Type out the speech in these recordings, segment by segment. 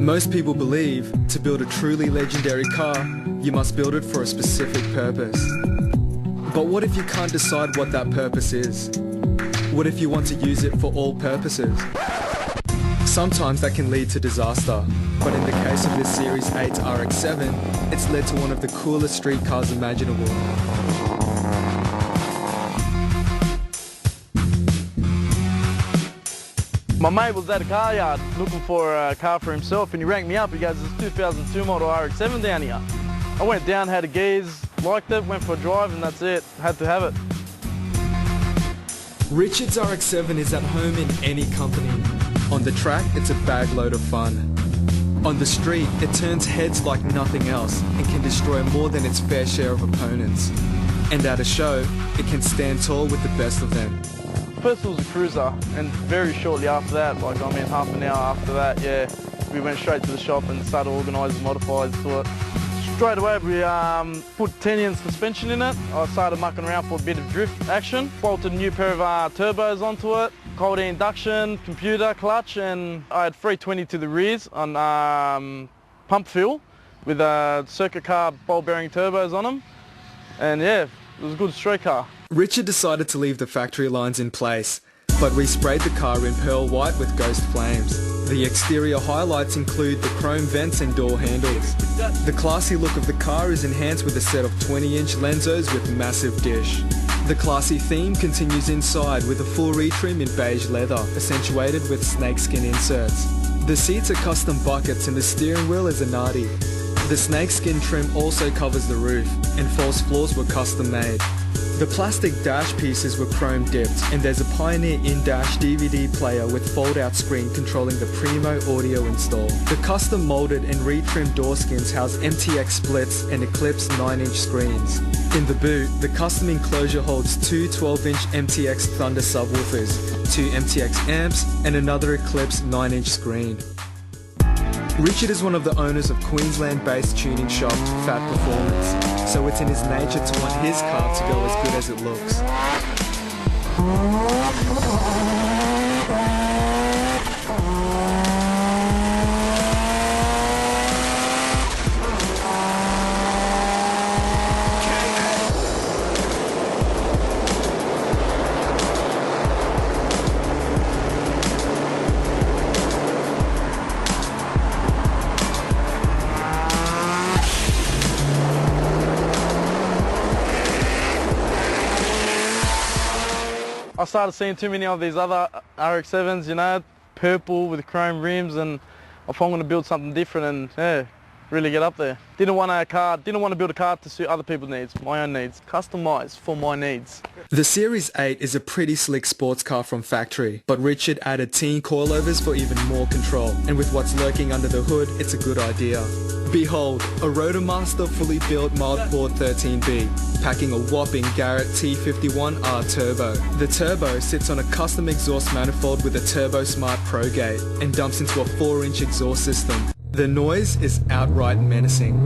Most people believe to build a truly legendary car, you must build it for a specific purpose. But what if you can't decide what that purpose is? What if you want to use it for all purposes? Sometimes that can lead to disaster, but in the case of this Series 8 RX-7, it's led to one of the coolest street cars imaginable. My mate was at a car yard looking for a car for himself, and he rang me up. He goes, "There's a 2002 model RX-7 down here." I went down, had a gaze, liked it, went for a drive, and that's it. Had to have it. Richard's RX-7 is at home in any company. On the track, it's a bag load of fun. On the street, it turns heads like nothing else and can destroy more than its fair share of opponents. And at a show, it can stand tall with the best of them. First it was a cruiser, and very shortly after that, half an hour after that, we went straight to the shop and started organising modifiers to it. Straight away we put 10-inch suspension in it. I started mucking around for a bit of drift action. Bolted a new pair of turbos onto it, cold induction, computer, clutch, and I had 320 to the rears on pump fuel with circuit car ball bearing turbos on them. And yeah, it was a good street car. Richard decided to leave the factory lines in place, but resprayed the car in pearl white with ghost flames. The exterior highlights include the chrome vents and door handles. The classy look of the car is enhanced with a set of 20-inch Lenzos with massive dish. The classy theme continues inside with a full retrim in beige leather, accentuated with snakeskin inserts. The seats are custom buckets and the steering wheel is a Nardi. The snakeskin trim also covers the roof, and false floors were custom made. The plastic dash pieces were chrome dipped, and there's a Pioneer in-dash DVD player with fold-out screen controlling the Primo audio install. The custom molded and retrimmed door skins house MTX splits and Eclipse 9-inch screens. In the boot, the custom enclosure holds two 12-inch MTX Thunder subwoofers, two MTX amps, and another Eclipse 9-inch screen. Richard is one of the owners of Queensland-based tuning shop Fat Performance, so it's in his nature to want his car to go as good as it looks. I started seeing too many of these other RX-7s, you know, purple with chrome rims, and I thought I'm going to build something different and really get up there. Didn't want to build a car to suit other people's needs, my own needs, customised for my needs. The Series 8 is a pretty slick sports car from factory, but Richard added teen coilovers for even more control, and with what's lurking under the hood, it's a good idea. Behold, a Rotomaster fully built Mildport 13B, packing a whopping Garrett T51R turbo. The turbo sits on a custom exhaust manifold with a Turbo Smart Pro gate and dumps into a 4-inch exhaust system. The noise is outright menacing.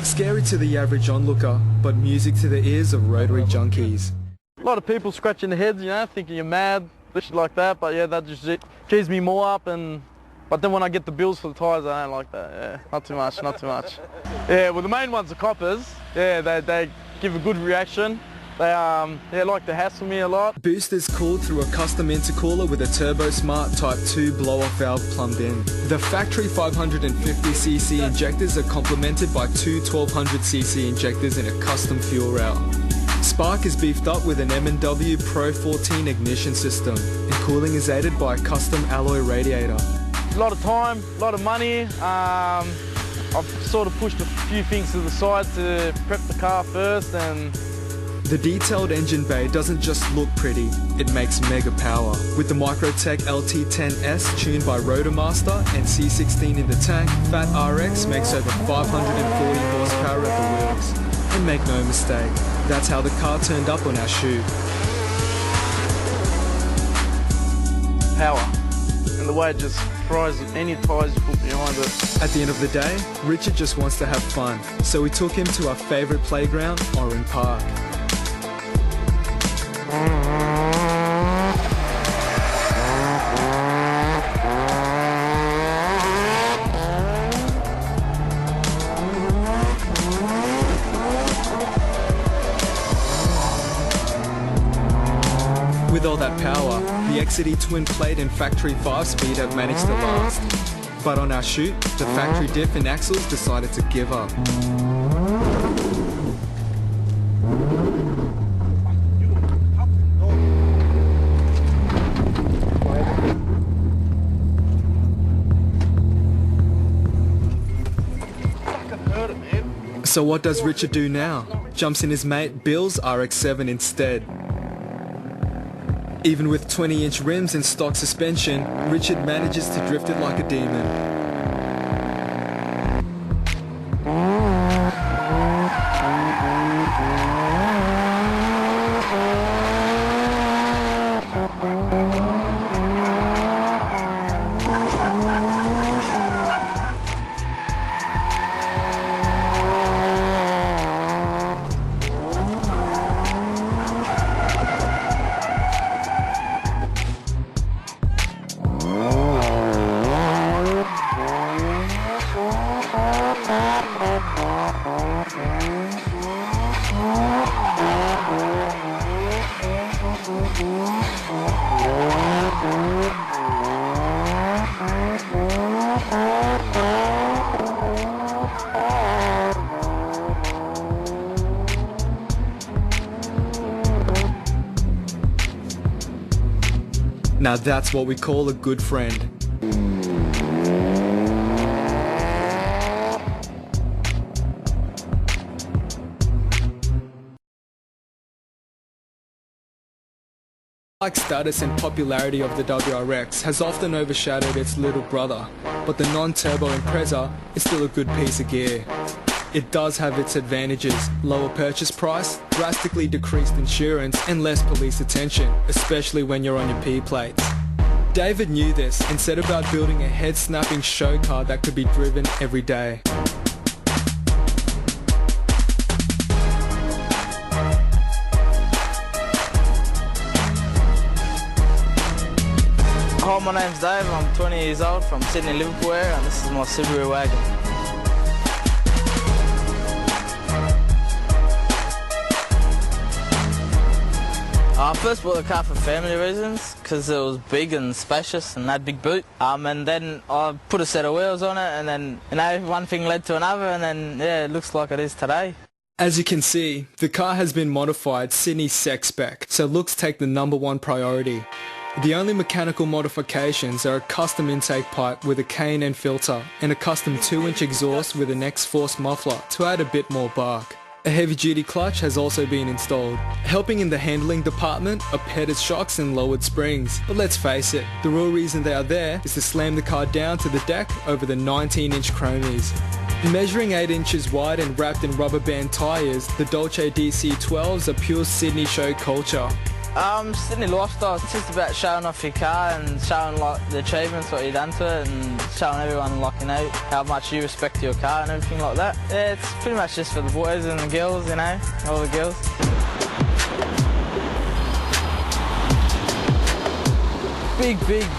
Scary to the average onlooker, but music to the ears of rotary junkies. A lot of people scratching their heads, you know, thinking you're mad, shit like that, but yeah, that just cheers me more up. But then when I get the bills for the tyres, I don't like that. Yeah, not too much, not too much. Yeah, well the main ones are coppers. Yeah, they give a good reaction. They like to hassle me a lot. Boosters cooled through a custom intercooler with a Turbo Smart Type 2 blow-off valve plumbed in. The factory 550cc injectors are complemented by two 1200cc injectors in a custom fuel rail. Spark is beefed up with an M&W Pro 14 ignition system, and cooling is aided by a custom alloy radiator. A lot of time, a lot of money. I've sort of pushed a few things to the side to prep the car first, and the detailed engine bay doesn't just look pretty, it makes mega power. With the Microtech LT10S tuned by Rotomaster and C16 in the tank, PHATRX makes over 540 horsepower at the wheels. And make no mistake, that's how the car turned up on our shoot. Power. And the way it just fries any tyres you put behind it. At the end of the day, Richard just wants to have fun, so we took him to our favourite playground, Oran Park. all that power, the XCD twin plate and factory 5-speed have managed to last. But on our chute, the factory diff and axles decided to give up. So what does Richard do now? Jumps in his mate Bill's RX-7 instead. Even with 20-inch rims and stock suspension, Richard manages to drift it like a demon. Now that's what we call a good friend. Like status and popularity of the WRX has often overshadowed its little brother, but the non-turbo Impreza is still a good piece of gear. It does have its advantages: lower purchase price, drastically decreased insurance, and less police attention, especially when you're on your P plates. David knew this and set about building a head-snapping show car that could be driven every day. Hi, my name's Dave, I'm 20 years old from Sydney, Liverpool area, and this is my Subaru wagon. I first bought the car for family reasons, because it was big and spacious and had big boot. And then I put a set of wheels on it, and then, you know, one thing led to another, and then, yeah, it looks like it is today. As you can see, the car has been modified Sydney spec, so looks take the #1 priority. The only mechanical modifications are a custom intake pipe with a K&N filter and a custom 2-inch exhaust with an X-Force muffler to add a bit more bark. A heavy-duty clutch has also been installed. Helping in the handling department are petted shocks and lowered springs. But let's face it, the real reason they are there is to slam the car down to the deck over the 19-inch chromies. Measuring 8 inches wide and wrapped in rubber band tyres, the Dolce DC12s are pure Sydney show culture. Sydney lifestyle, it's just about showing off your car and showing like the achievements, what you've done to it, and showing everyone, like, you know, how much you respect your car and everything like that. Yeah, it's pretty much just for the boys and the girls, you know, all the girls.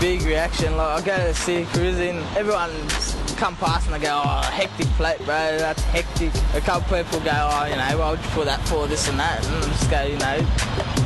Big reaction. Like, I go to see cruising, everyone come past and they go, "Oh, hectic plate, bro, that's hectic." A couple people go, "Oh, you know, why would you put that for, this and that?" And I just go, you know,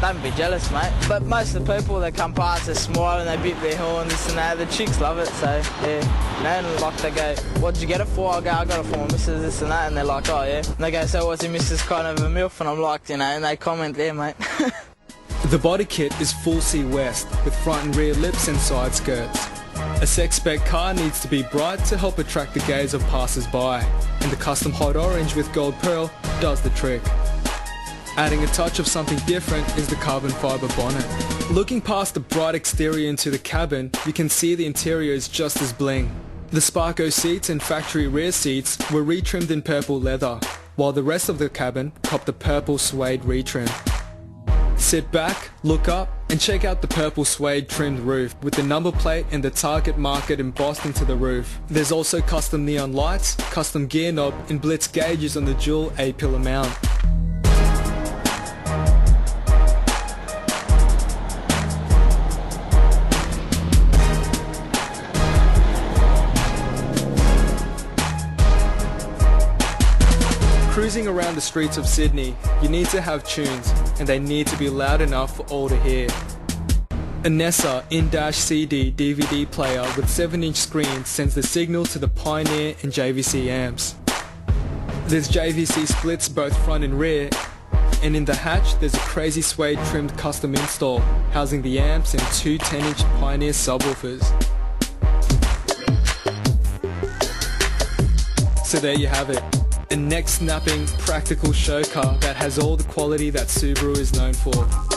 don't be jealous, mate. But most of the people that come past, they smile and they beat their horn, this and that. The chicks love it, so yeah. You know, and like they go, "What did you get it for?" I go, "I got it for my missus, this and that." And they're like, "Oh yeah." And they go, "So what's your missus kind of a MILF?" And I'm like, you know, and they comment there, mate. The body kit is full C West with front and rear lips and side skirts. A sex-spec car needs to be bright to help attract the gaze of passers-by, and the custom hot orange with gold pearl does the trick. Adding a touch of something different is the carbon fibre bonnet. Looking past the bright exterior into the cabin, you can see the interior is just as bling. The Sparko seats and factory rear seats were retrimmed in purple leather, while the rest of the cabin copped a purple suede retrim. Sit back, look up, and check out the purple suede trimmed roof with the number plate and the target market embossed into the roof. There's also custom neon lights, custom gear knob, and blitz gauges on the dual A-pillar mount. Cruising around the streets of Sydney, you need to have tunes, and they need to be loud enough for all to hear. A Nessa in-CD DVD player with 7-inch screen sends the signal to the Pioneer and JVC amps. There's JVC splits both front and rear, and in the hatch there's a crazy suede trimmed custom install housing the amps and two 10-inch Pioneer subwoofers. So there you have it, a neck-snapping, practical show car that has all the quality that Subaru is known for.